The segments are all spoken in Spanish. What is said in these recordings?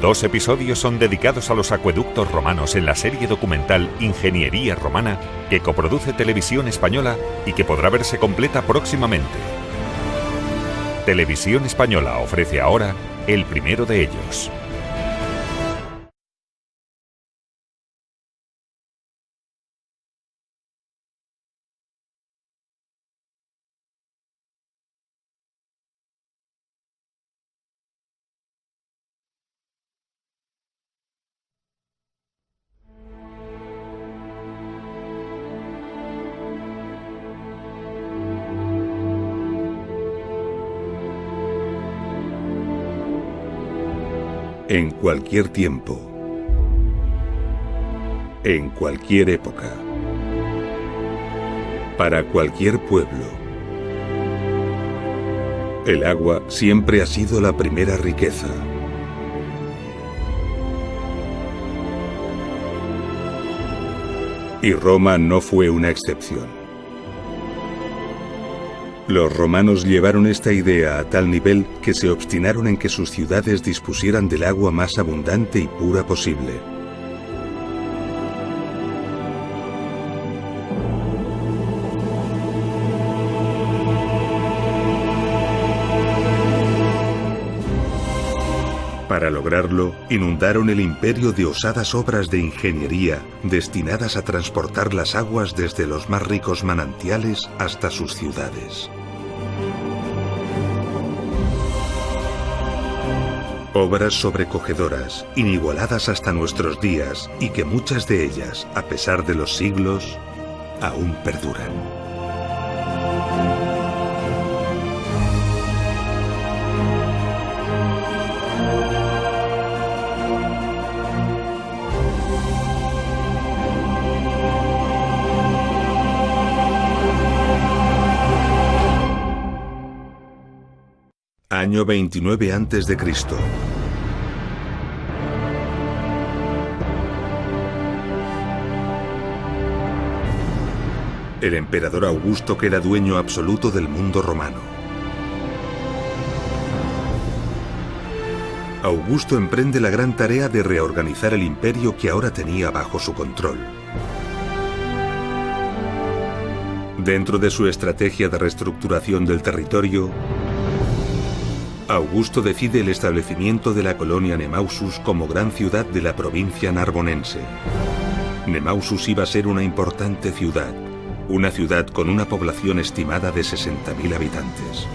2 episodios son dedicados a los acueductos romanos en la serie documental Ingeniería Romana que coproduce Televisión Española y que podrá verse completa próximamente. Televisión Española ofrece ahora el primero de ellos. En cualquier tiempo, en cualquier época, para cualquier pueblo, el agua siempre ha sido la primera riqueza. Y Roma no fue una excepción. Los romanos llevaron esta idea a tal nivel que se obstinaron en que sus ciudades dispusieran del agua más abundante y pura posible. Para lograrlo, inundaron el imperio de osadas obras de ingeniería destinadas a transportar las aguas desde los más ricos manantiales hasta sus ciudades. Obras sobrecogedoras, inigualadas hasta nuestros días y que muchas de ellas, a pesar de los siglos, aún perduran. Año 29 a.C. El emperador Augusto queda dueño absoluto del mundo romano. Augusto emprende la gran tarea de reorganizar el imperio que ahora tenía bajo su control. Dentro de su estrategia de reestructuración del territorio, Augusto decide el establecimiento de la colonia Nemausus como gran ciudad de la provincia narbonense. Nemausus iba a ser una importante ciudad, una ciudad con una población estimada de 60.000 habitantes.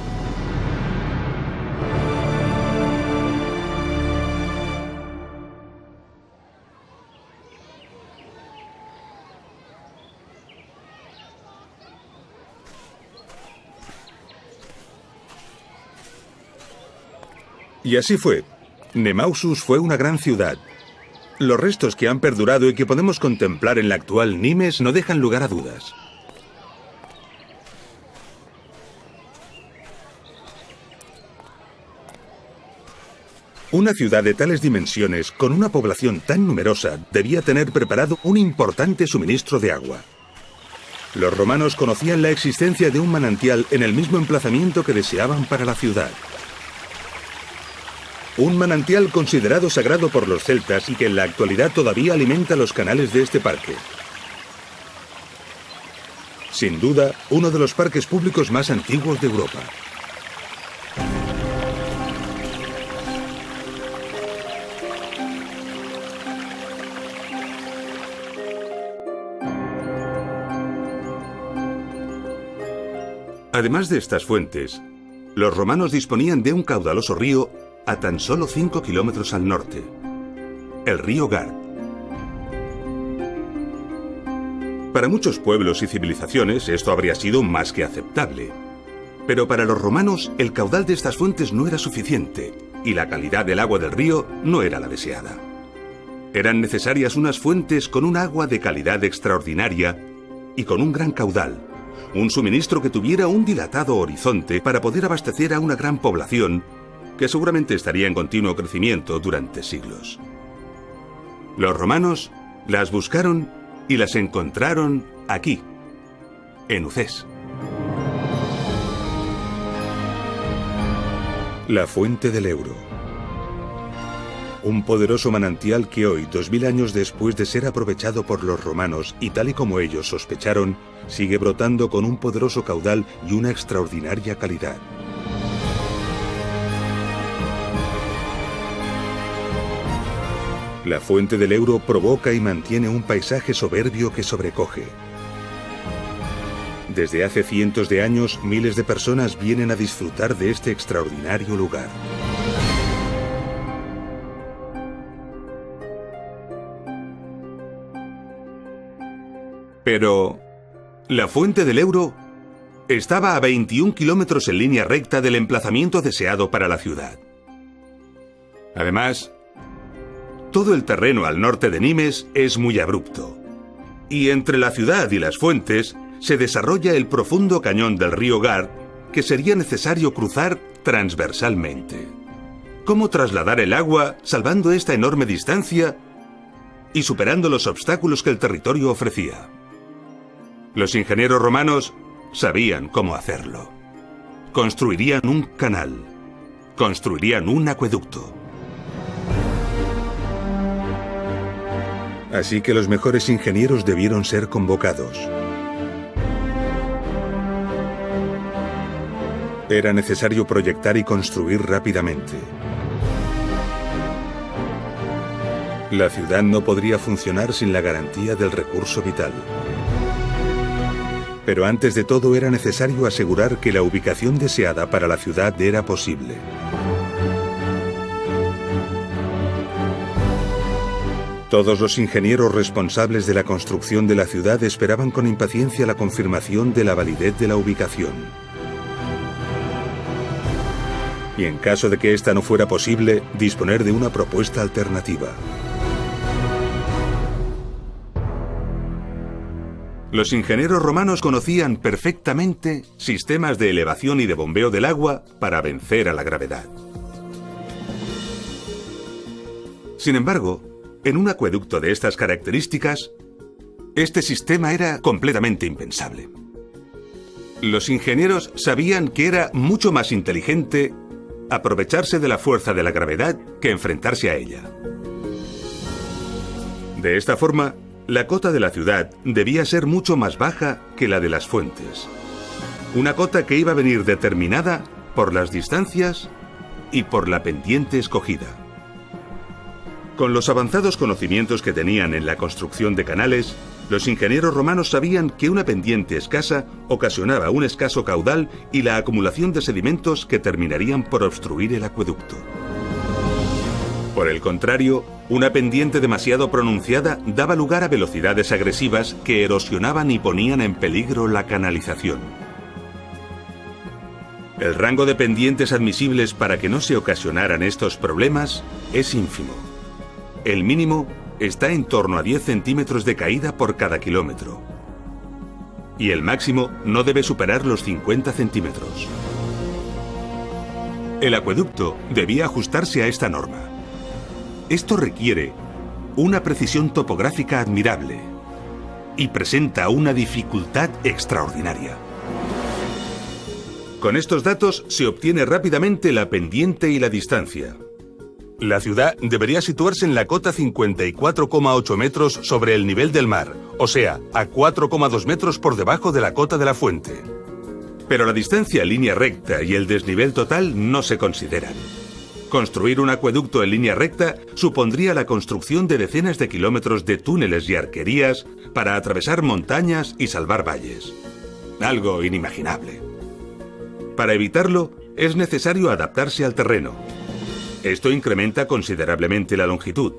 Y así fue. Nemausus fue una gran ciudad. Los restos que han perdurado y que podemos contemplar en la actual Nimes no dejan lugar a dudas. Una ciudad de tales dimensiones, con una población tan numerosa, debía tener preparado un importante suministro de agua. Los romanos conocían la existencia de un manantial en el mismo emplazamiento que deseaban para la ciudad. Un manantial considerado sagrado por los celtas y que en la actualidad todavía alimenta los canales de este parque. Sin duda, uno de los parques públicos más antiguos de Europa. Además de estas fuentes, los romanos disponían de un caudaloso río a tan solo 5 kilómetros al norte, el río Gard. Para muchos pueblos y civilizaciones esto habría sido más que aceptable. Pero para los romanos el caudal de estas fuentes no era suficiente y la calidad del agua del río no era la deseada. Eran necesarias unas fuentes con un agua de calidad extraordinaria y con un gran caudal, un suministro que tuviera un dilatado horizonte para poder abastecer a una gran población que seguramente estaría en continuo crecimiento durante siglos. Los romanos las buscaron y las encontraron aquí, en Ucés. La fuente del Euro. Un poderoso manantial que hoy, 2000 años después de ser aprovechado por los romanos y tal y como ellos sospecharon, sigue brotando con un poderoso caudal y una extraordinaria calidad. La fuente del Ebro provoca y mantiene un paisaje soberbio que sobrecoge. Desde hace cientos de años, miles de personas vienen a disfrutar de este extraordinario lugar. Pero la fuente del Ebro estaba a 21 kilómetros en línea recta del emplazamiento deseado para la ciudad. Además, todo el terreno al norte de Nimes es muy abrupto. Y entre la ciudad y las fuentes se desarrolla el profundo cañón del río Gard que sería necesario cruzar transversalmente. ¿Cómo trasladar el agua salvando esta enorme distancia y superando los obstáculos que el territorio ofrecía? Los ingenieros romanos sabían cómo hacerlo. Construirían un canal. Construirían un acueducto. Así que los mejores ingenieros debieron ser convocados. Era necesario proyectar y construir rápidamente. La ciudad no podría funcionar sin la garantía del recurso vital. Pero antes de todo era necesario asegurar que la ubicación deseada para la ciudad era posible. Todos los ingenieros responsables de la construcción de la ciudad esperaban con impaciencia la confirmación de la validez de la ubicación. Y en caso de que esta no fuera posible, disponer de una propuesta alternativa. Los ingenieros romanos conocían perfectamente sistemas de elevación y de bombeo del agua para vencer a la gravedad. Sin embargo, en un acueducto de estas características, este sistema era completamente impensable. Los ingenieros sabían que era mucho más inteligente aprovecharse de la fuerza de la gravedad que enfrentarse a ella. De esta forma, la cota de la ciudad debía ser mucho más baja que la de las fuentes. Una cota que iba a venir determinada por las distancias y por la pendiente escogida. Con los avanzados conocimientos que tenían en la construcción de canales, los ingenieros romanos sabían que una pendiente escasa ocasionaba un escaso caudal y la acumulación de sedimentos que terminarían por obstruir el acueducto. Por el contrario, una pendiente demasiado pronunciada daba lugar a velocidades agresivas que erosionaban y ponían en peligro la canalización. El rango de pendientes admisibles para que no se ocasionaran estos problemas es ínfimo. El mínimo está en torno a 10 centímetros de caída por cada kilómetro. Y el máximo no debe superar los 50 centímetros. El acueducto debía ajustarse a esta norma. Esto requiere una precisión topográfica admirable y presenta una dificultad extraordinaria. Con estos datos se obtiene rápidamente la pendiente y la distancia. La ciudad debería situarse en la cota 54,8 metros sobre el nivel del mar, o sea, a 4,2 metros por debajo de la cota de la fuente. Pero la distancia en línea recta y el desnivel total no se consideran. Construir un acueducto en línea recta supondría la construcción de decenas de kilómetros de túneles y arquerías para atravesar montañas y salvar valles. Algo inimaginable. Para evitarlo, es necesario adaptarse al terreno. Esto incrementa considerablemente la longitud.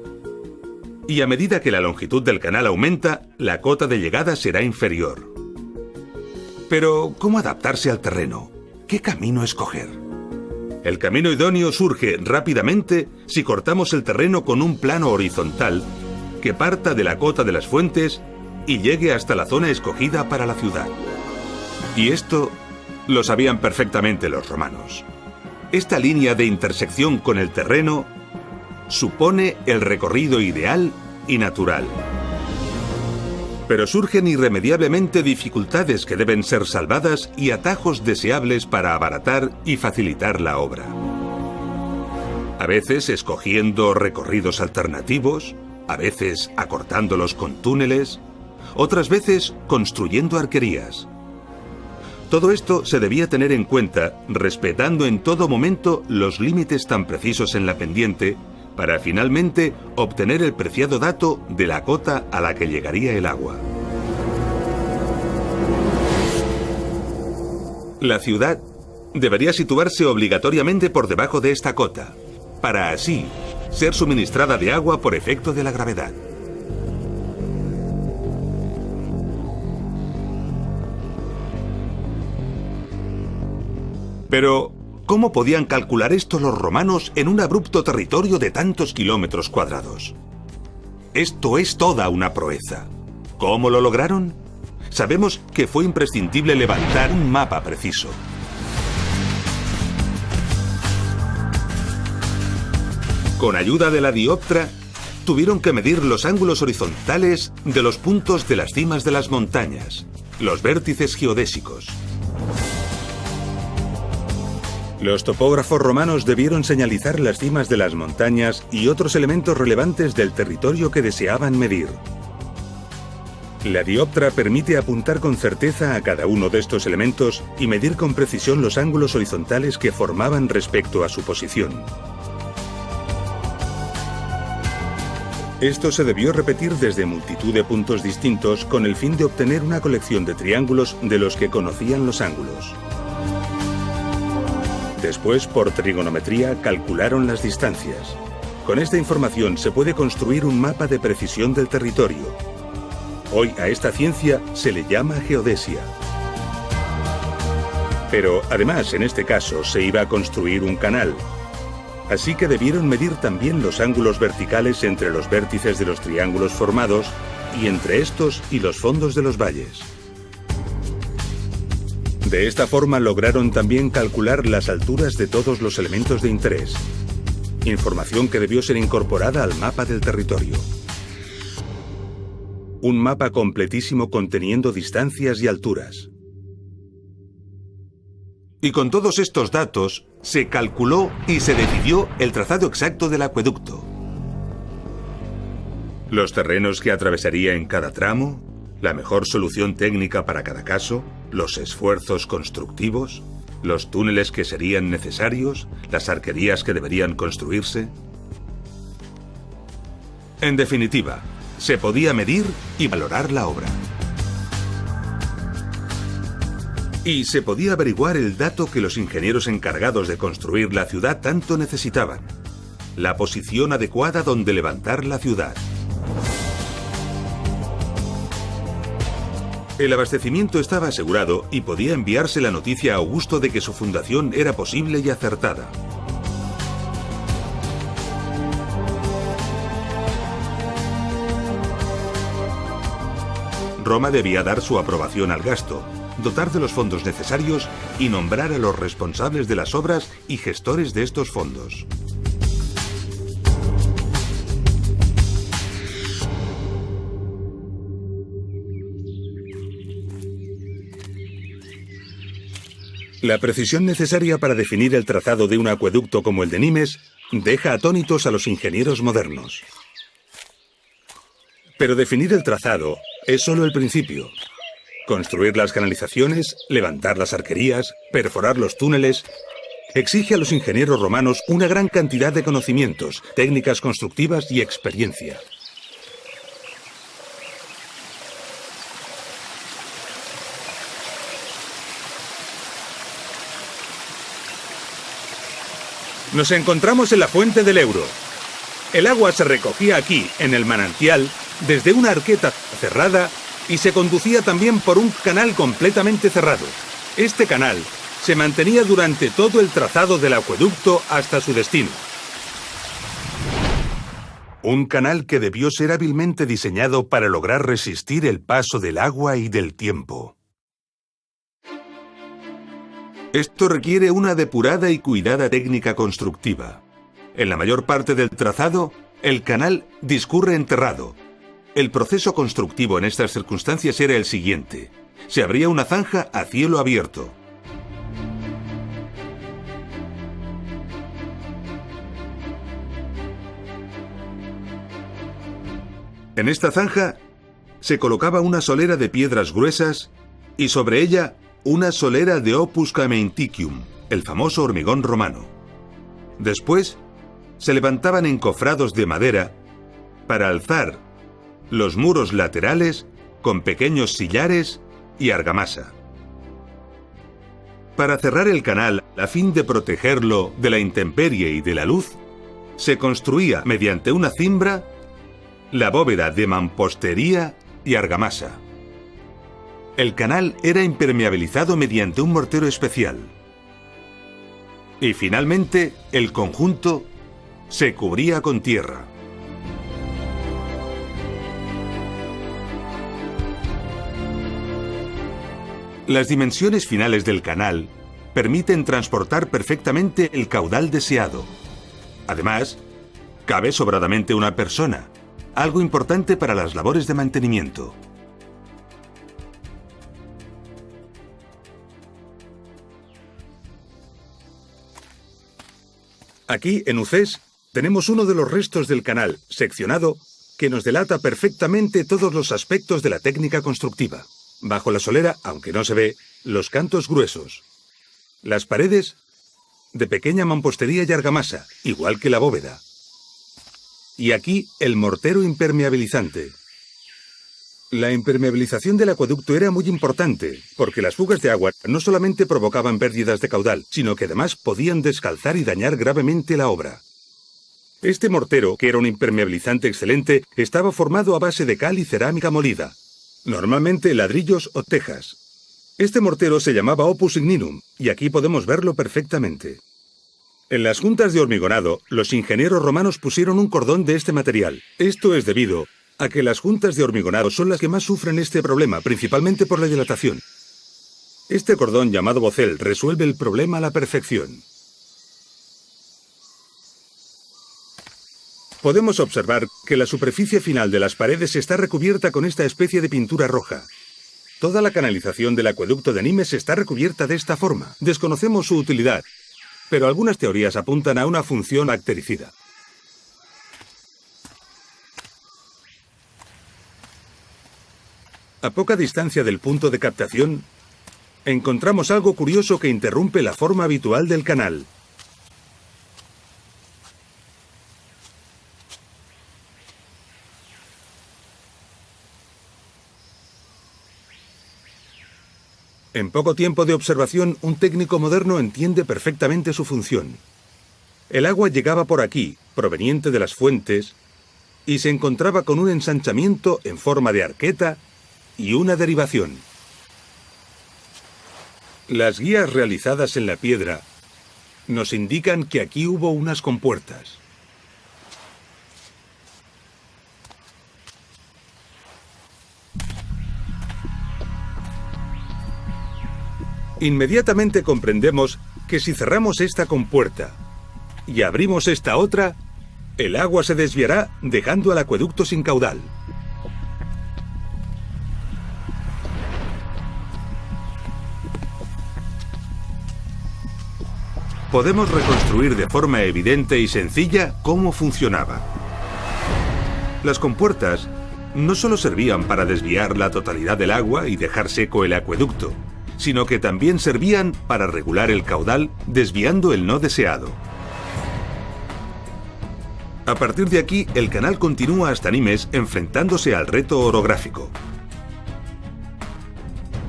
Y a medida que la longitud del canal aumenta, la cota de llegada será inferior. Pero, ¿cómo adaptarse al terreno? ¿Qué camino escoger? El camino idóneo surge rápidamente si cortamos el terreno con un plano horizontal que parta de la cota de las fuentes y llegue hasta la zona escogida para la ciudad. Y esto lo sabían perfectamente los romanos. Esta línea de intersección con el terreno supone el recorrido ideal y natural. Pero surgen irremediablemente dificultades que deben ser salvadas y atajos deseables para abaratar y facilitar la obra. A veces escogiendo recorridos alternativos, a veces acortándolos con túneles, otras veces construyendo arquerías. Todo esto se debía tener en cuenta, respetando en todo momento los límites tan precisos en la pendiente, para finalmente obtener el preciado dato de la cota a la que llegaría el agua. La ciudad debería situarse obligatoriamente por debajo de esta cota, para así ser suministrada de agua por efecto de la gravedad. Pero, ¿cómo podían calcular esto los romanos en un abrupto territorio de tantos kilómetros cuadrados? Esto es toda una proeza. ¿Cómo lo lograron? Sabemos que fue imprescindible levantar un mapa preciso. Con ayuda de la dioptra, tuvieron que medir los ángulos horizontales de los puntos de las cimas de las montañas, los vértices geodésicos. Los topógrafos romanos debieron señalizar las cimas de las montañas y otros elementos relevantes del territorio que deseaban medir. La dioptra permite apuntar con certeza a cada uno de estos elementos y medir con precisión los ángulos horizontales que formaban respecto a su posición. Esto se debió repetir desde multitud de puntos distintos con el fin de obtener una colección de triángulos de los que conocían los ángulos. Después, por trigonometría, calcularon las distancias. Con esta información se puede construir un mapa de precisión del territorio. Hoy a esta ciencia se le llama geodesia. Pero además, en este caso, se iba a construir un canal. Así que debieron medir también los ángulos verticales entre los vértices de los triángulos formados y entre estos y los fondos de los valles. De esta forma lograron también calcular las alturas de todos los elementos de interés, información que debió ser incorporada al mapa del territorio. Un mapa completísimo conteniendo distancias y alturas. Y con todos estos datos, se calculó y se decidió el trazado exacto del acueducto. Los terrenos que atravesaría en cada tramo, la mejor solución técnica para cada caso, los esfuerzos constructivos, los túneles que serían necesarios, las arquerías que deberían construirse. En definitiva, se podía medir y valorar la obra. Y se podía averiguar el dato que los ingenieros encargados de construir la ciudad tanto necesitaban: la posición adecuada donde levantar la ciudad. El abastecimiento estaba asegurado y podía enviarse la noticia a Augusto de que su fundación era posible y acertada. Roma debía dar su aprobación al gasto, dotar de los fondos necesarios y nombrar a los responsables de las obras y gestores de estos fondos. La precisión necesaria para definir el trazado de un acueducto como el de Nimes deja atónitos a los ingenieros modernos. Pero definir el trazado es solo el principio. Construir las canalizaciones, levantar las arquerías, perforar los túneles, exige a los ingenieros romanos una gran cantidad de conocimientos, técnicas constructivas y experiencia. Nos encontramos en la fuente del Euro. El agua se recogía aquí, en el manantial, desde una arqueta cerrada y se conducía también por un canal completamente cerrado. Este canal se mantenía durante todo el trazado del acueducto hasta su destino. Un canal que debió ser hábilmente diseñado para lograr resistir el paso del agua y del tiempo. Esto requiere una depurada y cuidada técnica constructiva. En la mayor parte del trazado, el canal discurre enterrado. El proceso constructivo en estas circunstancias era el siguiente: se abría una zanja a cielo abierto. En esta zanja se colocaba una solera de piedras gruesas y sobre ella una solera de opus caementicium, el famoso hormigón romano. Después se levantaban encofrados de madera para alzar los muros laterales con pequeños sillares y argamasa. Para cerrar el canal, a fin de protegerlo de la intemperie y de la luz, se construía mediante una cimbra la bóveda de mampostería y argamasa. El canal era impermeabilizado mediante un mortero especial. Y finalmente, el conjunto se cubría con tierra. Las dimensiones finales del canal permiten transportar perfectamente el caudal deseado. Además, cabe sobradamente una persona, algo importante para las labores de mantenimiento. Aquí, en Ucés, tenemos uno de los restos del canal, seccionado, que nos delata perfectamente todos los aspectos de la técnica constructiva. Bajo la solera, aunque no se ve, los cantos gruesos. Las paredes, de pequeña mampostería y argamasa, igual que la bóveda. Y aquí, el mortero impermeabilizante. La impermeabilización del acueducto era muy importante, porque las fugas de agua no solamente provocaban pérdidas de caudal, sino que además podían descalzar y dañar gravemente la obra. Este mortero, que era un impermeabilizante excelente, estaba formado a base de cal y cerámica molida, normalmente ladrillos o tejas. Este mortero se llamaba opus igninum, y aquí podemos verlo perfectamente. En las juntas de hormigonado, los ingenieros romanos pusieron un cordón de este material. Esto es debido a que las juntas de hormigonado son las que más sufren este problema, principalmente por la dilatación. Este cordón llamado bocel resuelve el problema a la perfección. Podemos observar que la superficie final de las paredes está recubierta con esta especie de pintura roja. Toda la canalización del acueducto de Nimes está recubierta de esta forma. Desconocemos su utilidad, pero algunas teorías apuntan a una función bactericida. A poca distancia del punto de captación, encontramos algo curioso que interrumpe la forma habitual del canal. En poco tiempo de observación, un técnico moderno entiende perfectamente su función. El agua llegaba por aquí, proveniente de las fuentes, y se encontraba con un ensanchamiento en forma de arqueta y una derivación. Las guías realizadas en la piedra nos indican que aquí hubo unas compuertas. Inmediatamente comprendemos que si cerramos esta compuerta y abrimos esta otra, el agua se desviará dejando al acueducto sin caudal. Podemos reconstruir de forma evidente y sencilla cómo funcionaba. Las compuertas no solo servían para desviar la totalidad del agua y dejar seco el acueducto, sino que también servían para regular el caudal desviando el no deseado. A partir de aquí, el canal continúa hasta Nimes enfrentándose al reto orográfico.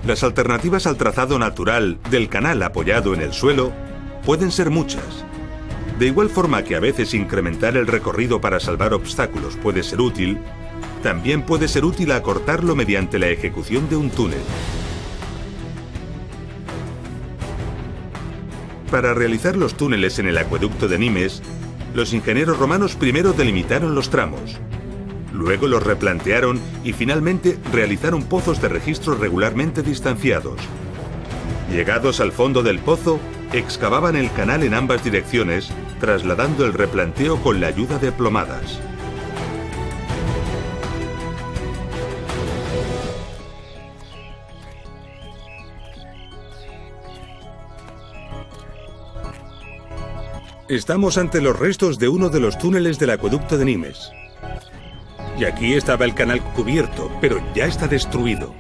Las alternativas al trazado natural del canal apoyado en el suelo pueden ser muchas. De igual forma que a veces incrementar el recorrido para salvar obstáculos puede ser útil, también puede ser útil acortarlo mediante la ejecución de un túnel. Para realizar los túneles en el acueducto de Nimes, los ingenieros romanos primero delimitaron los tramos, luego los replantearon y finalmente realizaron pozos de registro regularmente distanciados. Llegados al fondo del pozo, excavaban el canal en ambas direcciones, trasladando el replanteo con la ayuda de plomadas. Estamos ante los restos de uno de los túneles del acueducto de Nimes. Y aquí estaba el canal cubierto, pero ya está destruido.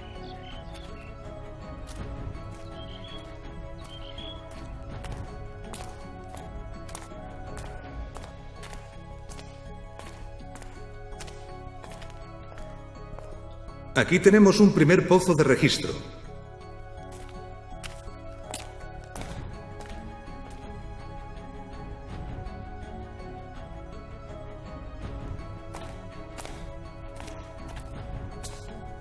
Aquí tenemos un primer pozo de registro.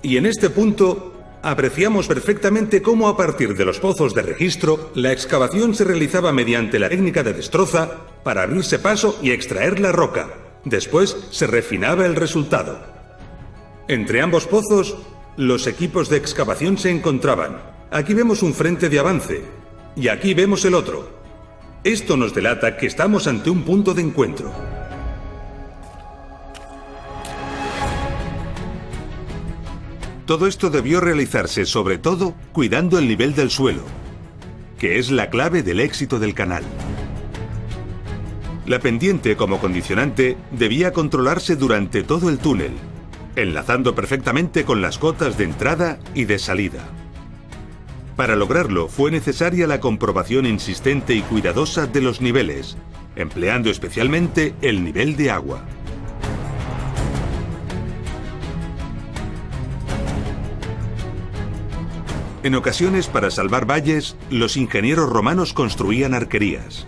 Y en este punto apreciamos perfectamente cómo a partir de los pozos de registro la excavación se realizaba mediante la técnica de destroza para abrirse paso y extraer la roca. Después se refinaba el resultado. Entre ambos pozos, los equipos de excavación se encontraban. Aquí vemos un frente de avance y aquí vemos el otro. Esto nos delata que estamos ante un punto de encuentro. Todo esto debió realizarse sobre todo cuidando el nivel del suelo, que es la clave del éxito del canal. La pendiente como condicionante debía controlarse durante todo el túnel, enlazando perfectamente con las cotas de entrada y de salida. Para lograrlo fue necesaria la comprobación insistente y cuidadosa de los niveles, empleando especialmente el nivel de agua. En ocasiones, para salvar valles, los ingenieros romanos construían arquerías.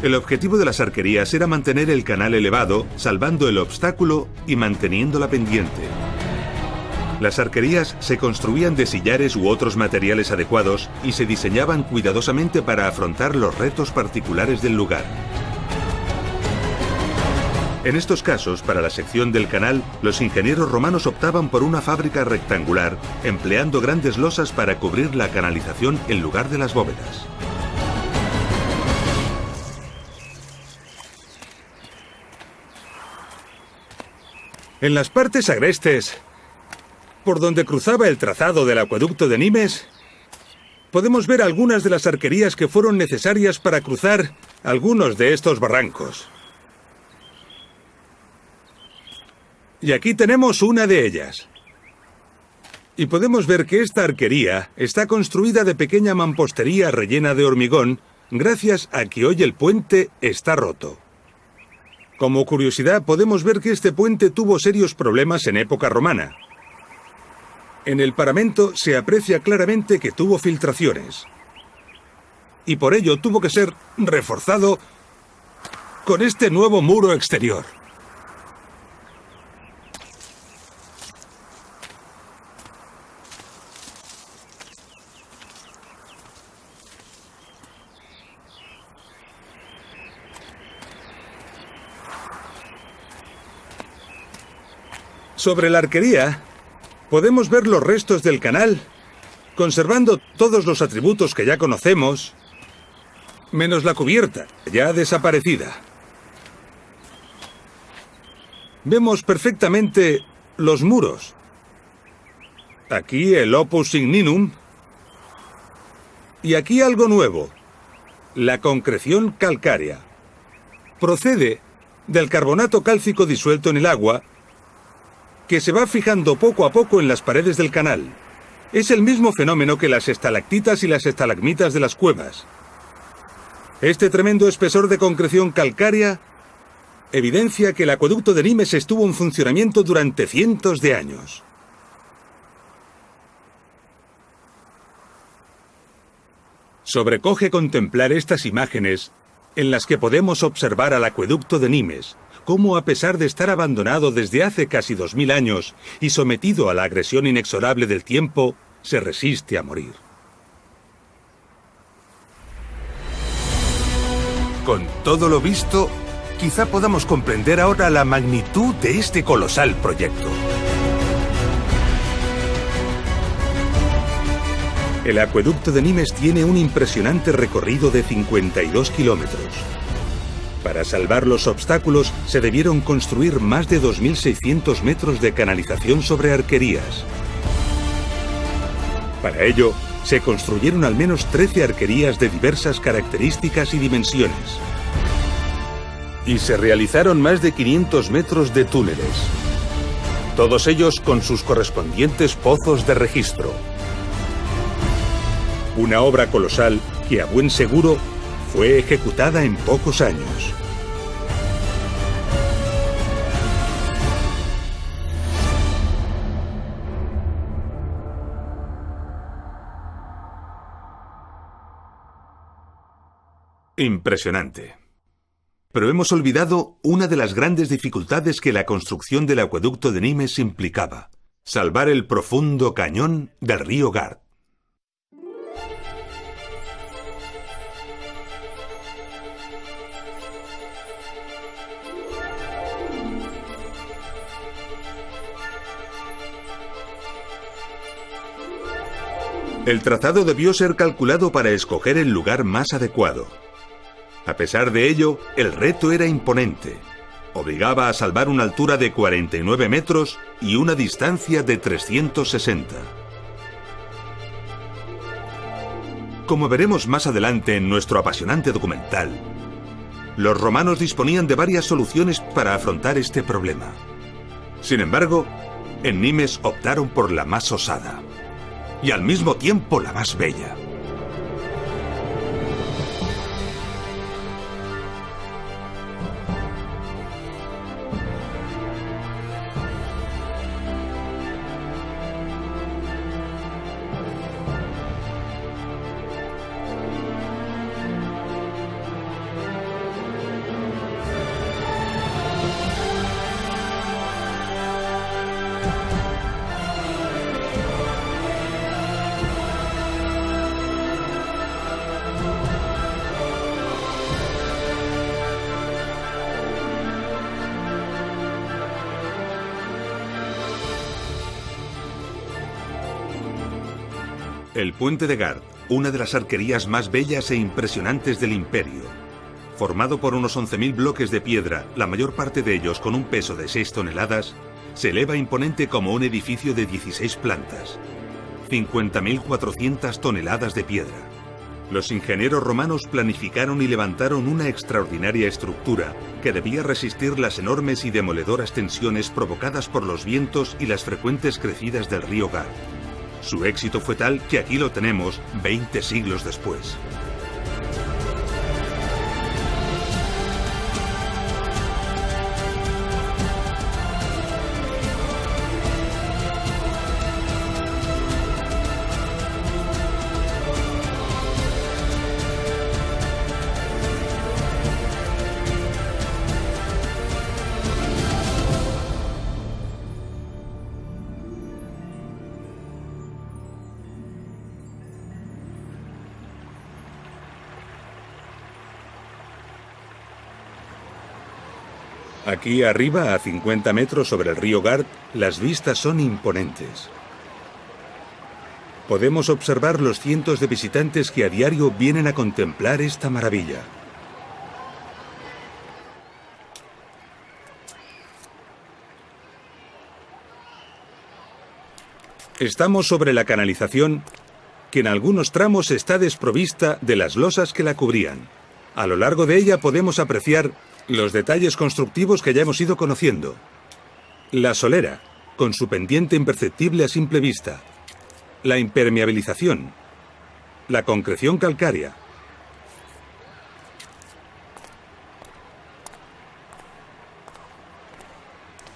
El objetivo de las arquerías era mantener el canal elevado, salvando el obstáculo y manteniendo la pendiente. Las arquerías se construían de sillares u otros materiales adecuados y se diseñaban cuidadosamente para afrontar los retos particulares del lugar. En estos casos, para la sección del canal, los ingenieros romanos optaban por una fábrica rectangular, empleando grandes losas para cubrir la canalización en lugar de las bóvedas. En las partes agrestes, por donde cruzaba el trazado del acueducto de Nimes, podemos ver algunas de las arquerías que fueron necesarias para cruzar algunos de estos barrancos. Y aquí tenemos una de ellas. Y podemos ver que esta arquería está construida de pequeña mampostería rellena de hormigón, gracias a que hoy el puente está roto. Como curiosidad, podemos ver que este puente tuvo serios problemas en época romana. En el paramento se aprecia claramente que tuvo filtraciones. Y por ello tuvo que ser reforzado con este nuevo muro exterior. Sobre la arquería, podemos ver los restos del canal, conservando todos los atributos que ya conocemos, menos la cubierta, ya desaparecida. Vemos perfectamente los muros. Aquí el opus signinum, y aquí algo nuevo, la concreción calcárea. Procede del carbonato cálcico disuelto en el agua, que se va fijando poco a poco en las paredes del canal. Es el mismo fenómeno que las estalactitas y las estalagmitas de las cuevas. Este tremendo espesor de concreción calcárea evidencia que el acueducto de Nimes estuvo en funcionamiento durante cientos de años. Sobrecoge contemplar estas imágenes en las que podemos observar al acueducto de Nimes, cómo a pesar de estar abandonado desde hace casi 2000 años y sometido a la agresión inexorable del tiempo, se resiste a morir. Con todo lo visto, quizá podamos comprender ahora la magnitud de este colosal proyecto. El acueducto de Nimes tiene un impresionante recorrido de 52 kilómetros. Para salvar los obstáculos, se debieron construir más de 2.600 metros de canalización sobre arquerías. Para ello, se construyeron al menos 13 arquerías de diversas características y dimensiones. y se realizaron más de 500 metros de túneles, todos ellos con sus correspondientes pozos de registro. Una obra colosal que a buen seguro fue ejecutada en pocos años. Impresionante. Pero hemos olvidado una de las grandes dificultades que la construcción del acueducto de Nimes implicaba: salvar el profundo cañón del río Gard. El trazado debió ser calculado para escoger el lugar más adecuado. A pesar de ello, el reto era imponente. Obligaba a salvar una altura de 49 metros y una distancia de 360. Como veremos más adelante en nuestro apasionante documental, los romanos disponían de varias soluciones para afrontar este problema. Sin embargo, en Nimes optaron por la más osada y al mismo tiempo la más bella. El puente de Gard, una de las arquerías más bellas e impresionantes del imperio. Formado por unos 11.000 bloques de piedra, la mayor parte de ellos con un peso de 6 toneladas, se eleva imponente como un edificio de 16 plantas. 50.400 toneladas de piedra. Los ingenieros romanos planificaron y levantaron una extraordinaria estructura que debía resistir las enormes y demoledoras tensiones provocadas por los vientos y las frecuentes crecidas del río Gard. Su éxito fue tal que aquí lo tenemos 20 siglos después. Aquí arriba, a 50 metros sobre el río Gard, las vistas son imponentes. Podemos observar los cientos de visitantes que a diario vienen a contemplar esta maravilla. Estamos sobre la canalización, que en algunos tramos está desprovista de las losas que la cubrían. A lo largo de ella podemos apreciar los detalles constructivos que ya hemos ido conociendo. La solera, con su pendiente imperceptible a simple vista. La impermeabilización. La concreción calcárea.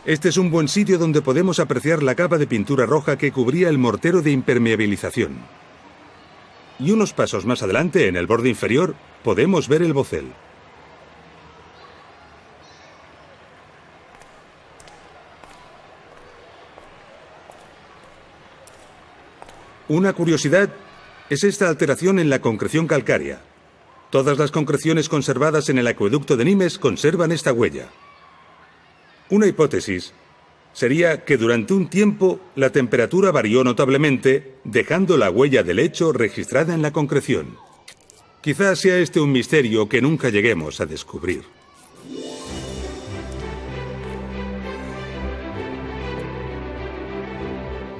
Este es un buen sitio donde podemos apreciar la capa de pintura roja que cubría el mortero de impermeabilización. Y unos pasos más adelante, en el borde inferior, podemos ver el bocel. Una curiosidad es esta alteración en la concreción calcárea. Todas las concreciones conservadas en el acueducto de Nimes conservan esta huella. Una hipótesis sería que durante un tiempo la temperatura varió notablemente, dejando la huella del hecho registrada en la concreción. Quizás sea este un misterio que nunca lleguemos a descubrir.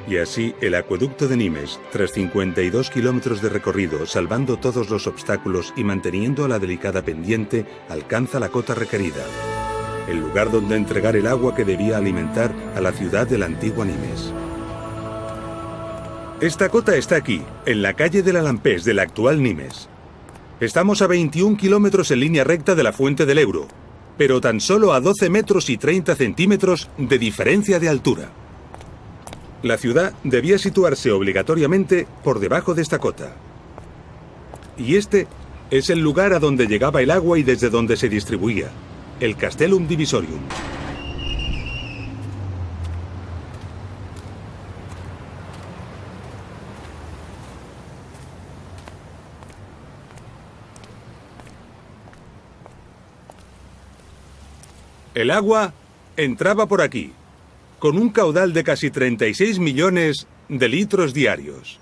Y así, el acueducto de Nimes, tras 52 kilómetros de recorrido, salvando todos los obstáculos y manteniendo la delicada pendiente, alcanza la cota requerida, el lugar donde entregar el agua que debía alimentar a la ciudad de la antigua Nimes. Esta cota está aquí, en la calle del Alampés de la actual Nimes. Estamos a 21 kilómetros en línea recta de la fuente del Ebro, pero tan solo a 12 metros y 30 centímetros de diferencia de altura. La ciudad debía situarse obligatoriamente por debajo de esta cota. Y este es el lugar a donde llegaba el agua y desde donde se distribuía, el Castellum Divisorium. El agua entraba por aquí, con un caudal de casi 36 millones de litros diarios.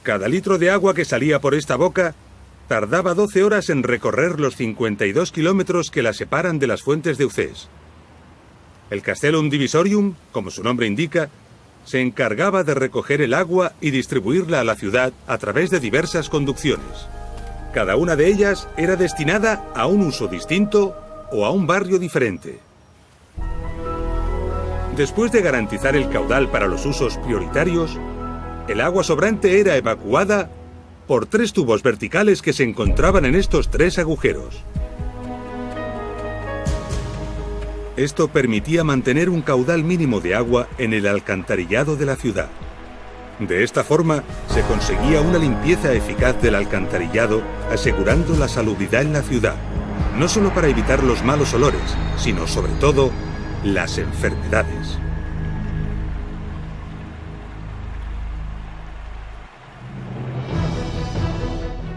Cada litro de agua que salía por esta boca tardaba 12 horas en recorrer los 52 kilómetros que la separan de las fuentes de Euzés. El Castellum Divisorium, como su nombre indica, se encargaba de recoger el agua y distribuirla a la ciudad a través de diversas conducciones. Cada una de ellas era destinada a un uso distinto o a un barrio diferente. Después de garantizar el caudal para los usos prioritarios, el agua sobrante era evacuada por 3 tubos verticales que se encontraban en estos 3 agujeros. Esto permitía mantener un caudal mínimo de agua en el alcantarillado de la ciudad. De esta forma, se conseguía una limpieza eficaz del alcantarillado, asegurando la salubridad en la ciudad, no solo para evitar los malos olores, sino sobre todo, las enfermedades.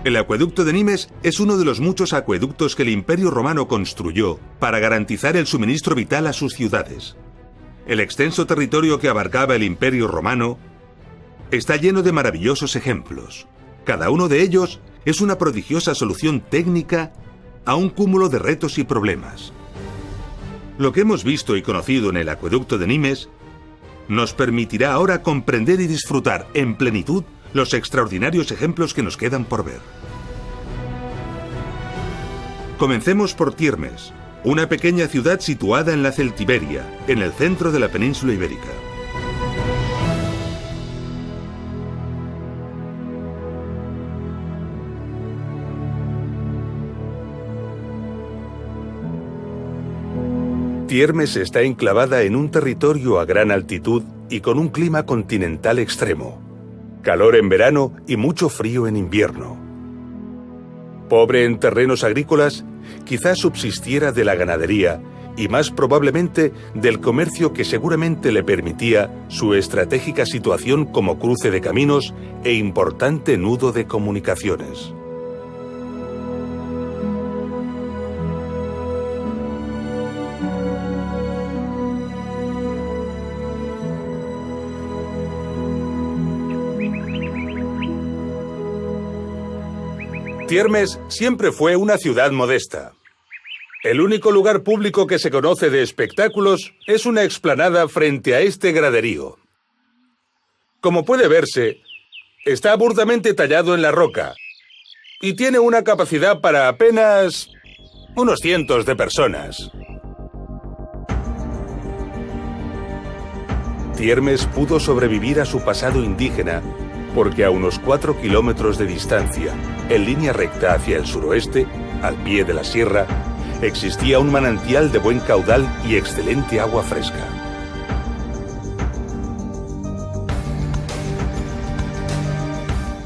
El acueducto de Nimes es uno de los muchos acueductos que el Imperio Romano construyó para garantizar el suministro vital a sus ciudades. El extenso territorio que abarcaba el Imperio Romano está lleno de maravillosos ejemplos. Cada uno de ellos es una prodigiosa solución técnica a un cúmulo de retos y problemas. Lo que hemos visto y conocido en el acueducto de Nimes nos permitirá ahora comprender y disfrutar en plenitud los extraordinarios ejemplos que nos quedan por ver. Comencemos por Tiermes, una pequeña ciudad situada en la Celtiberia, en el centro de la península ibérica. Tiermes está enclavada en un territorio a gran altitud y con un clima continental extremo. Calor en verano y mucho frío en invierno. Pobre en terrenos agrícolas, quizás subsistiera de la ganadería y más probablemente del comercio que seguramente le permitía su estratégica situación como cruce de caminos e importante nudo de comunicaciones. Tiermes siempre fue una ciudad modesta. El único lugar público que se conoce de espectáculos es una explanada frente a este graderío. Como puede verse, está burdamente tallado en la roca y tiene una capacidad para apenas unos cientos de personas. Tiermes pudo sobrevivir a su pasado indígena porque a unos 4 kilómetros de distancia, en línea recta hacia el suroeste, al pie de la sierra, existía un manantial de buen caudal y excelente agua fresca.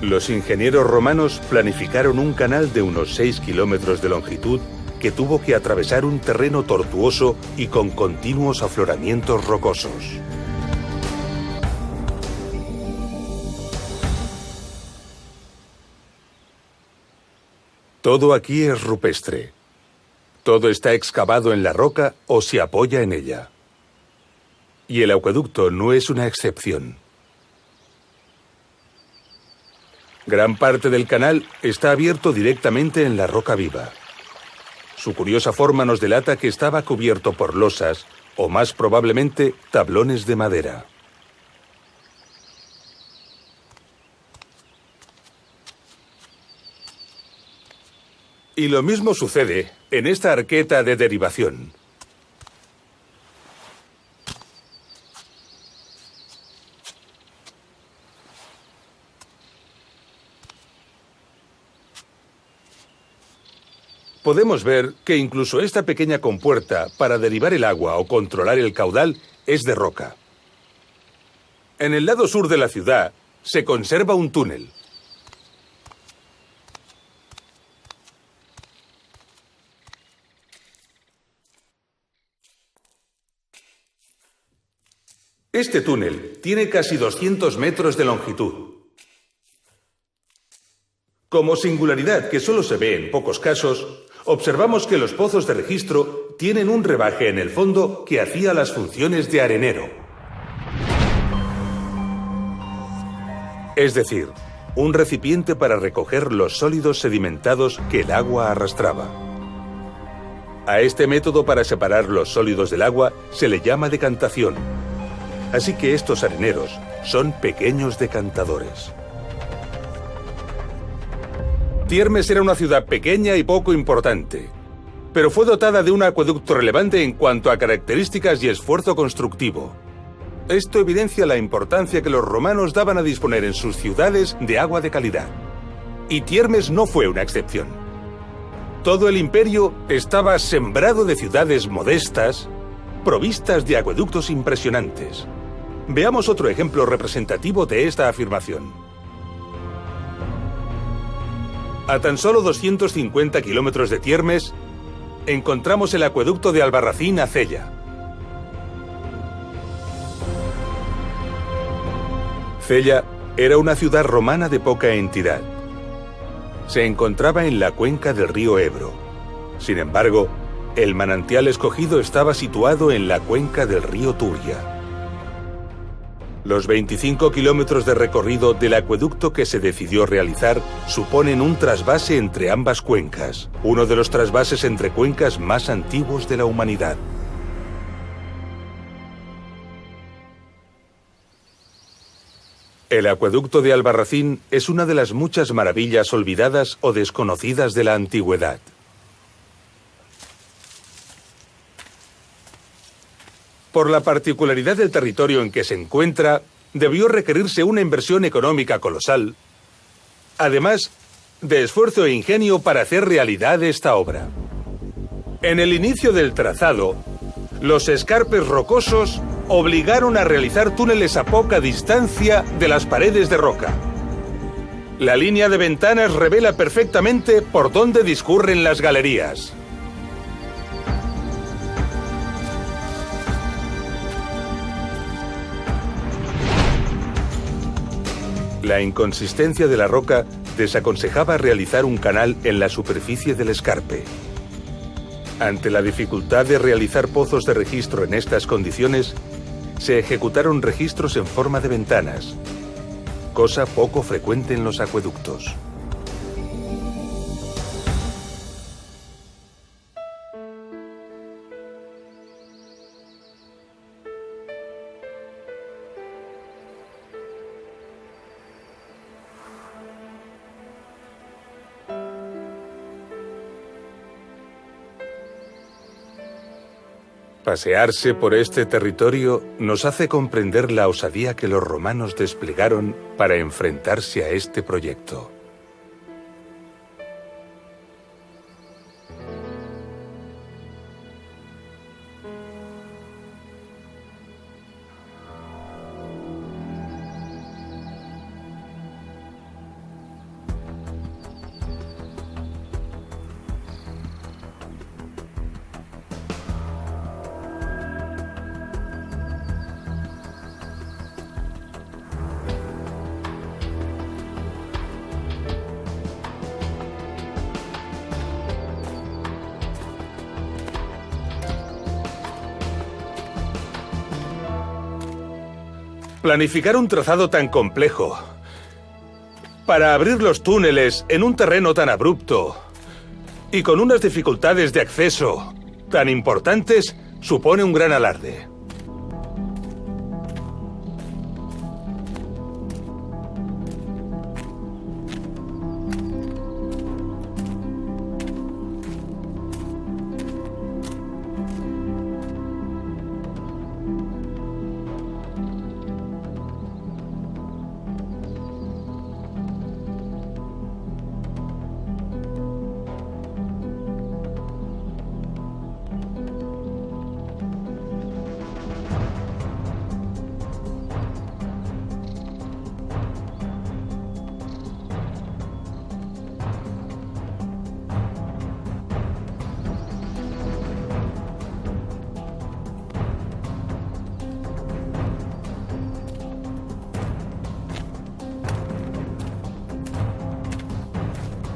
Los ingenieros romanos planificaron un canal de unos 6 kilómetros de longitud que tuvo que atravesar un terreno tortuoso y con continuos afloramientos rocosos. Todo aquí es rupestre. Todo está excavado en la roca o se apoya en ella. Y el acueducto no es una excepción. Gran parte del canal está abierto directamente en la roca viva. Su curiosa forma nos delata que estaba cubierto por losas, o más probablemente tablones de madera. Y lo mismo sucede en esta arqueta de derivación. Podemos ver que incluso esta pequeña compuerta para derivar el agua o controlar el caudal es de roca. En el lado sur de la ciudad se conserva un túnel. Este túnel tiene casi 200 metros de longitud. Como singularidad que solo se ve en pocos casos, observamos que los pozos de registro tienen un rebaje en el fondo que hacía las funciones de arenero. Es decir, un recipiente para recoger los sólidos sedimentados que el agua arrastraba. A este método para separar los sólidos del agua se le llama decantación. Así que estos areneros son pequeños decantadores. Tiermes era una ciudad pequeña y poco importante, pero fue dotada de un acueducto relevante en cuanto a características y esfuerzo constructivo. Esto evidencia la importancia que los romanos daban a disponer en sus ciudades de agua de calidad. Y Tiermes no fue una excepción. Todo el imperio estaba sembrado de ciudades modestas, provistas de acueductos impresionantes. Veamos otro ejemplo representativo de esta afirmación. A tan solo 250 kilómetros de Tiermes, encontramos el acueducto de Albarracín a Cella. Cella era una ciudad romana de poca entidad. Se encontraba en la cuenca del río Ebro. Sin embargo, el manantial escogido estaba situado en la cuenca del río Turia. Los 25 kilómetros de recorrido del acueducto que se decidió realizar suponen un trasvase entre ambas cuencas, uno de los trasvases entre cuencas más antiguos de la humanidad. El acueducto de Albarracín es una de las muchas maravillas olvidadas o desconocidas de la antigüedad. Por la particularidad del territorio en que se encuentra, debió requerirse una inversión económica colosal, además de esfuerzo e ingenio para hacer realidad esta obra. En el inicio del trazado, los escarpes rocosos obligaron a realizar túneles a poca distancia de las paredes de roca. La línea de ventanas revela perfectamente por dónde discurren las galerías. La inconsistencia de la roca desaconsejaba realizar un canal en la superficie del escarpe. Ante la dificultad de realizar pozos de registro en estas condiciones, se ejecutaron registros en forma de ventanas, cosa poco frecuente en los acueductos. Pasearse por este territorio nos hace comprender la osadía que los romanos desplegaron para enfrentarse a este proyecto. Planificar un trazado tan complejo para abrir los túneles en un terreno tan abrupto Y con unas dificultades de acceso tan importantes, supone un gran alarde.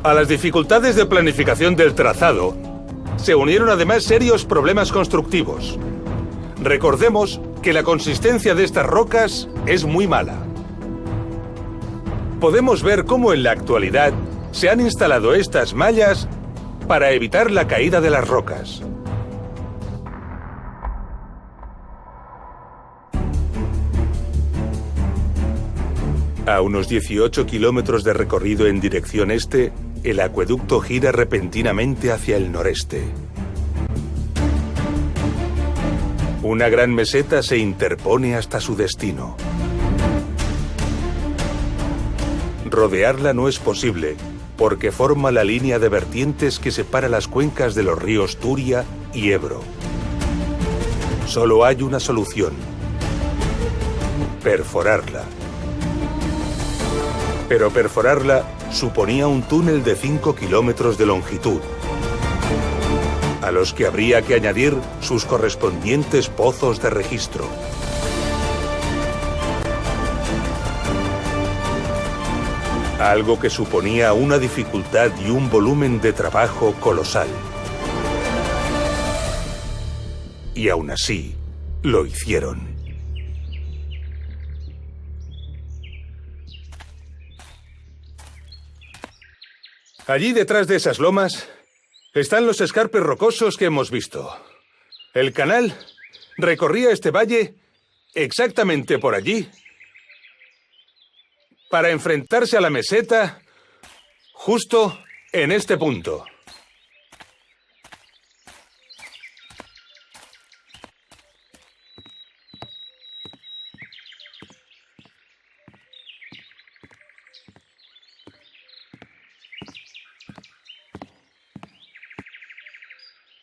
A las dificultades de planificación del trazado, se unieron además serios problemas constructivos. Recordemos que la consistencia de estas rocas es muy mala. Podemos ver cómo en la actualidad se han instalado estas mallas para evitar la caída de las rocas. A unos 18 kilómetros de recorrido en dirección este, el acueducto gira repentinamente hacia el noreste. Una gran meseta se interpone hasta su destino. Rodearla no es posible, porque forma la línea de vertientes que separa las cuencas de los ríos Turia y Ebro. Solo hay una solución: perforarla. Pero perforarla suponía un túnel de 5 kilómetros de longitud, a los que habría que añadir sus correspondientes pozos de registro. Algo que suponía una dificultad y un volumen de trabajo colosal. Y aún así, lo hicieron. Allí detrás de esas lomas están los escarpes rocosos que hemos visto. El canal recorría este valle exactamente por allí para enfrentarse a la meseta justo en este punto.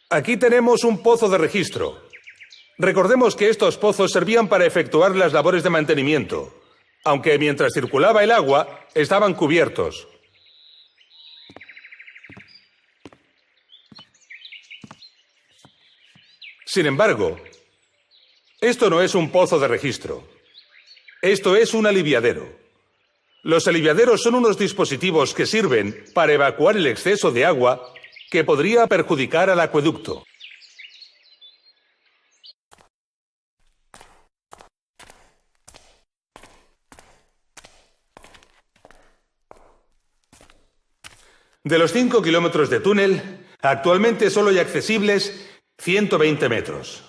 Aquí tenemos un pozo de registro. Recordemos que estos pozos servían para efectuar las labores de mantenimiento, aunque mientras circulaba el agua, estaban cubiertos. Sin embargo, esto no es un pozo de registro. Esto es un aliviadero. Los aliviaderos son unos dispositivos que sirven para evacuar el exceso de agua que podría perjudicar al acueducto. De los 5 kilómetros de túnel, actualmente solo hay accesibles 120 metros.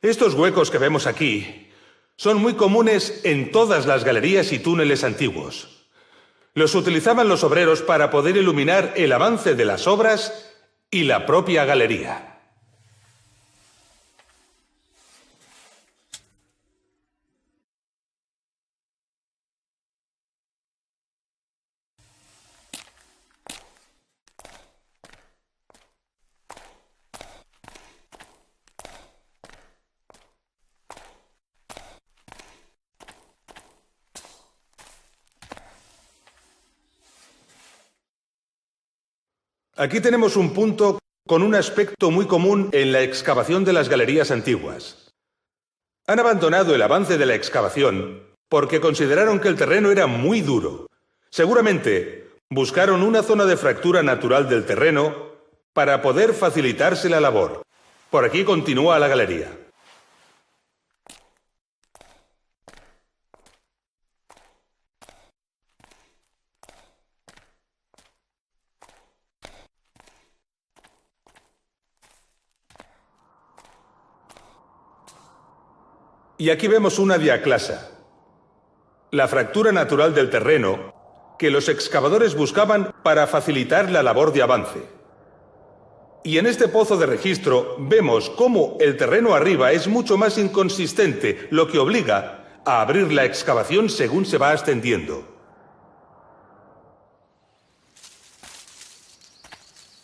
Estos huecos que vemos aquí son muy comunes en todas las galerías y túneles antiguos. Los utilizaban los obreros para poder iluminar el avance de las obras y la propia galería. Aquí tenemos un punto con un aspecto muy común en la excavación de las galerías antiguas. Han abandonado el avance de la excavación porque consideraron que el terreno era muy duro. Seguramente buscaron una zona de fractura natural del terreno para poder facilitarse la labor. Por aquí continúa la galería. Y aquí vemos una diaclasa, la fractura natural del terreno que los excavadores buscaban para facilitar la labor de avance. Y en este pozo de registro vemos cómo el terreno arriba es mucho más inconsistente, lo que obliga a abrir la excavación según se va ascendiendo.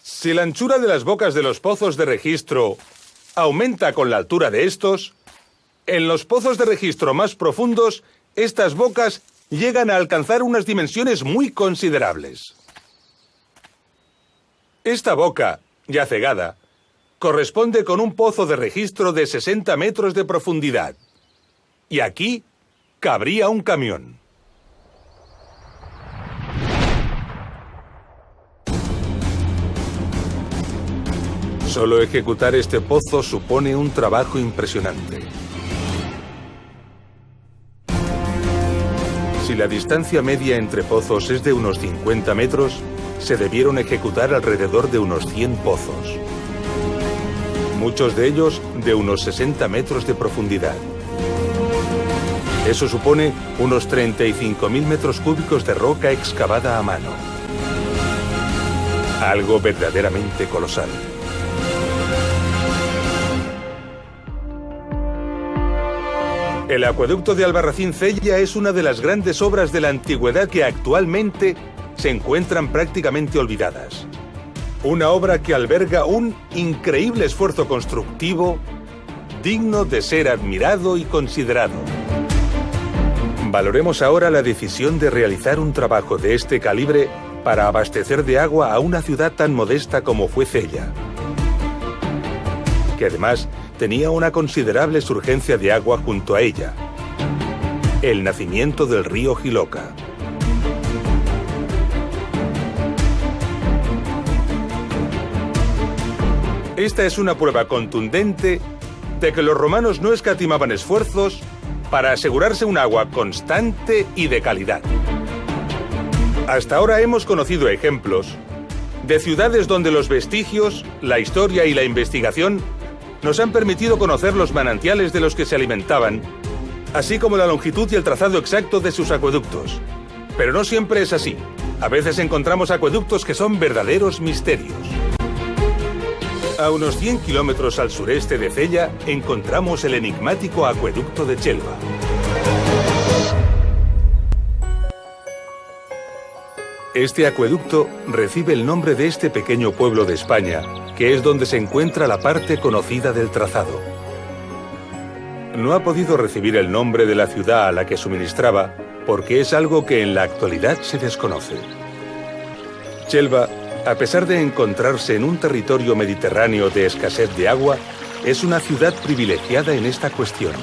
Si la anchura de las bocas de los pozos de registro aumenta con la altura de estos, en los pozos de registro más profundos, estas bocas llegan a alcanzar unas dimensiones muy considerables. Esta boca, ya cegada, corresponde con un pozo de registro de 60 metros de profundidad. Y aquí cabría un camión. Solo ejecutar este pozo supone un trabajo impresionante. Si la distancia media entre pozos es de unos 50 metros, se debieron ejecutar alrededor de unos 100 pozos. Muchos de ellos de unos 60 metros de profundidad. Eso supone unos 35.000 metros cúbicos de roca excavada a mano. Algo verdaderamente colosal. El acueducto de Albarracín-Cella es una de las grandes obras de la antigüedad que actualmente se encuentran prácticamente olvidadas. Una obra que alberga un increíble esfuerzo constructivo digno de ser admirado y considerado. Valoremos ahora la decisión de realizar un trabajo de este calibre para abastecer de agua a una ciudad tan modesta como fue Cella, que además tenía una considerable surgencia de agua junto a ella, el nacimiento del río Jiloca. Esta es una prueba contundente de que los romanos no escatimaban esfuerzos para asegurarse un agua constante y de calidad. Hasta ahora hemos conocido ejemplos de ciudades donde los vestigios, la historia y la investigación nos han permitido conocer los manantiales de los que se alimentaban, así como la longitud y el trazado exacto de sus acueductos. Pero no siempre es así. A veces encontramos acueductos que son verdaderos misterios. A unos 100 kilómetros al sureste de Cella encontramos el enigmático acueducto de Chelva. Este acueducto recibe el nombre de este pequeño pueblo de España, que es donde se encuentra la parte conocida del trazado. No ha podido recibir el nombre de la ciudad a la que suministraba porque es algo que en la actualidad se desconoce. Chelva, a pesar de encontrarse en un territorio mediterráneo de escasez de agua, es una ciudad privilegiada en esta cuestión.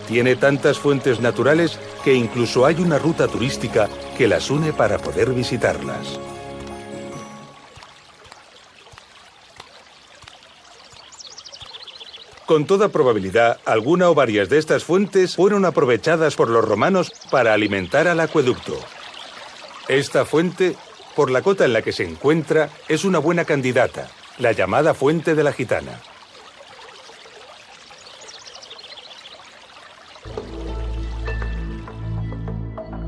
Tiene tantas fuentes naturales que incluso hay una ruta turística que las une para poder visitarlas. Con toda probabilidad, alguna o varias de estas fuentes fueron aprovechadas por los romanos para alimentar al acueducto. Esta fuente, por la cota en la que se encuentra, es una buena candidata, la llamada Fuente de la Gitana.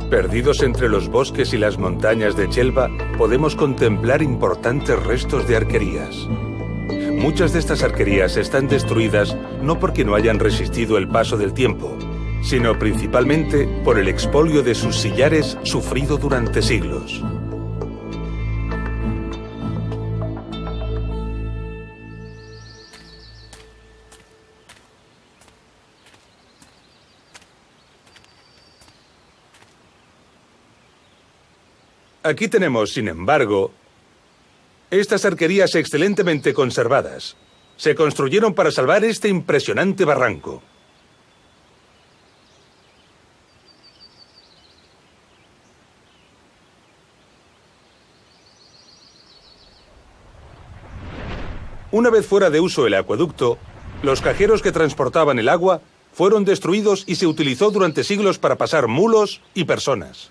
Perdidos entre los bosques y las montañas de Chelva, podemos contemplar importantes restos de arquerías. Muchas de estas arquerías están destruidas no porque no hayan resistido el paso del tiempo, sino principalmente por el expolio de sus sillares sufrido durante siglos. Aquí tenemos, sin embargo, estas arquerías excelentemente conservadas. Se construyeron para salvar este impresionante barranco. Una vez fuera de uso el acueducto, los cajeros que transportaban el agua fueron destruidos y se utilizó durante siglos para pasar mulos y personas.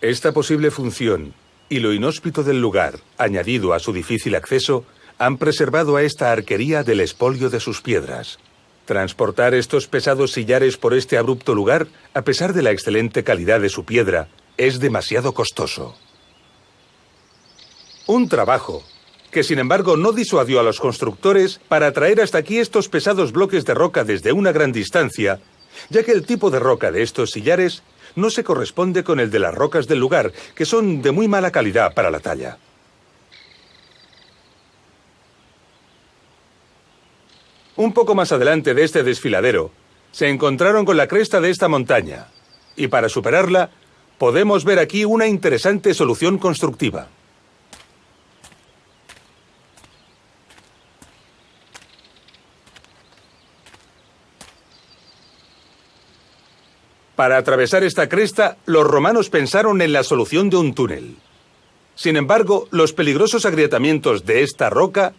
Esta posible función y lo inhóspito del lugar, añadido a su difícil acceso, han preservado a esta arquería del expolio de sus piedras. Transportar estos pesados sillares por este abrupto lugar, a pesar de la excelente calidad de su piedra, es demasiado costoso. Un trabajo que, sin embargo, no disuadió a los constructores para traer hasta aquí estos pesados bloques de roca desde una gran distancia, ya que el tipo de roca de estos sillares no se corresponde con el de las rocas del lugar, que son de muy mala calidad para la talla. Un poco más adelante de este desfiladero, se encontraron con la cresta de esta montaña, y para superarla, podemos ver aquí una interesante solución constructiva. Para atravesar esta cresta, los romanos pensaron en la solución de un túnel. Sin embargo, los peligrosos agrietamientos de esta roca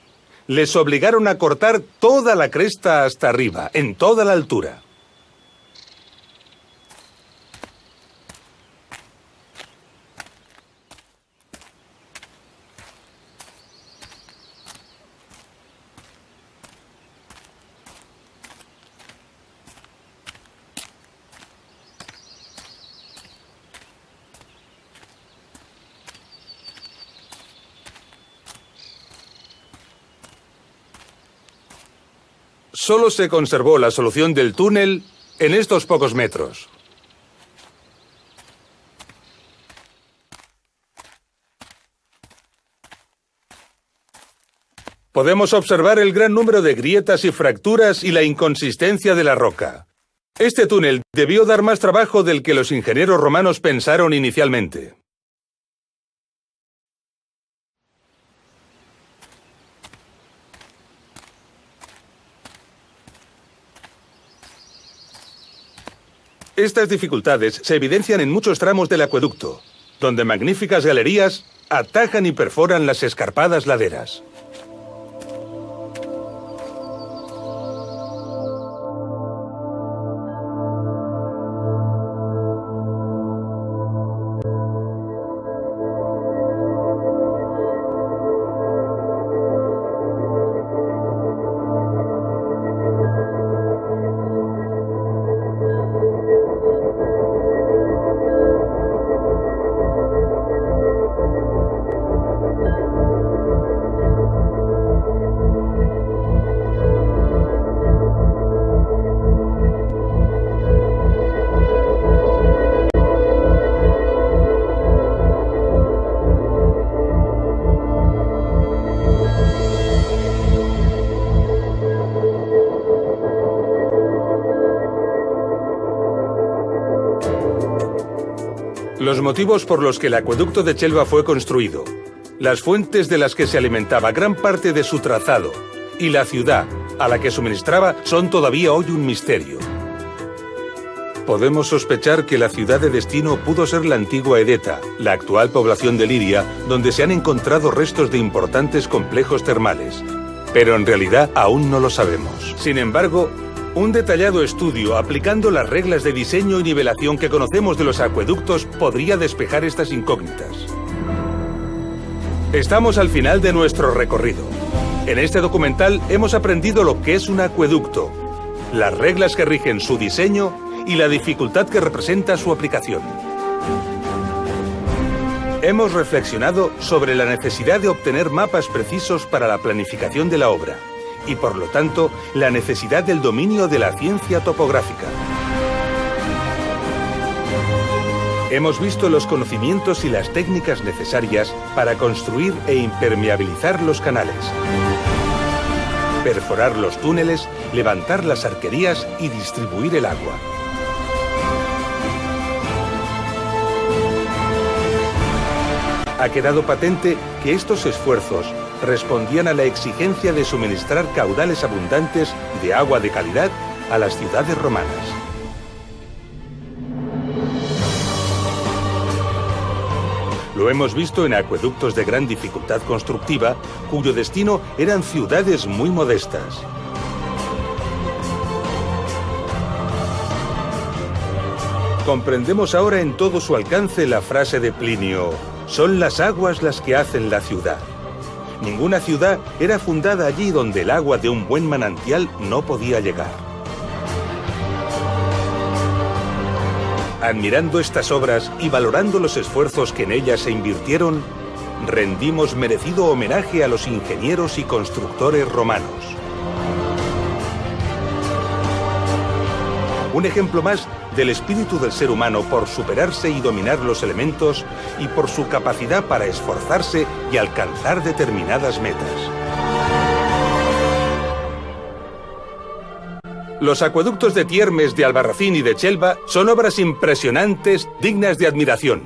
les obligaron a cortar toda la cresta hasta arriba, en toda la altura. Solo se conservó la solución del túnel en estos pocos metros. Podemos observar el gran número de grietas y fracturas y la inconsistencia de la roca. Este túnel debió dar más trabajo del que los ingenieros romanos pensaron inicialmente. Estas dificultades se evidencian en muchos tramos del acueducto, donde magníficas galerías atajan y perforan las escarpadas laderas. Los motivos por los que el acueducto de Chelva fue construido, las fuentes de las que se alimentaba gran parte de su trazado y la ciudad a la que suministraba son todavía hoy un misterio. Podemos sospechar que la ciudad de destino pudo ser la antigua Edeta, la actual población de Liria, donde se han encontrado restos de importantes complejos termales, pero en realidad aún no lo sabemos. Sin embargo, un detallado estudio aplicando las reglas de diseño y nivelación que conocemos de los acueductos podría despejar estas incógnitas. Estamos al final de nuestro recorrido. En este documental hemos aprendido lo que es un acueducto, las reglas que rigen su diseño y la dificultad que representa su aplicación. Hemos reflexionado sobre la necesidad de obtener mapas precisos para la planificación de la obra y, por lo tanto, la necesidad del dominio de la ciencia topográfica. Hemos visto los conocimientos y las técnicas necesarias para construir e impermeabilizar los canales, perforar los túneles, levantar las arquerías y distribuir el agua. Ha quedado patente que estos esfuerzos respondían a la exigencia de suministrar caudales abundantes de agua de calidad a las ciudades romanas. Lo hemos visto en acueductos de gran dificultad constructiva, cuyo destino eran ciudades muy modestas. Comprendemos ahora en todo su alcance la frase de Plinio: son las aguas las que hacen la ciudad. Ninguna ciudad era fundada allí donde el agua de un buen manantial no podía llegar. Admirando estas obras y valorando los esfuerzos que en ellas se invirtieron, rendimos merecido homenaje a los ingenieros y constructores romanos. Un ejemplo más del espíritu del ser humano por superarse y dominar los elementos y por su capacidad para esforzarse y alcanzar determinadas metas. Los acueductos de Tiermes, de Albarracín y de Chelva son obras impresionantes, dignas de admiración.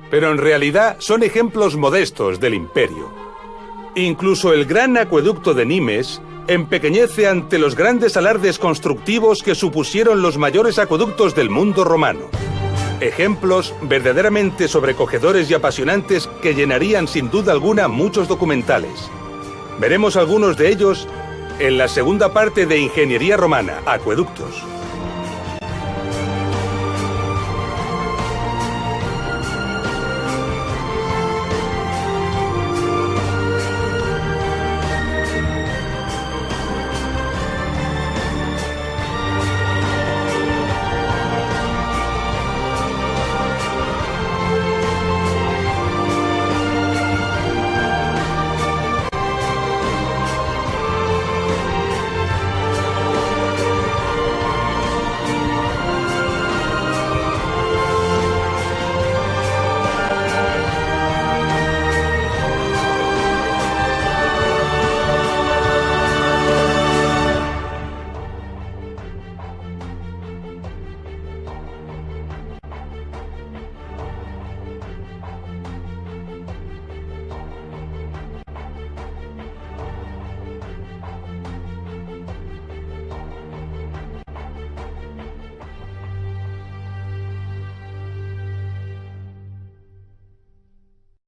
Pero en realidad son ejemplos modestos del imperio. Incluso el gran acueducto de Nimes empequeñece ante los grandes alardes constructivos que supusieron los mayores acueductos del mundo romano. Ejemplos verdaderamente sobrecogedores y apasionantes que llenarían sin duda alguna muchos documentales. Veremos algunos de ellos en la segunda parte de Ingeniería Romana, Acueductos.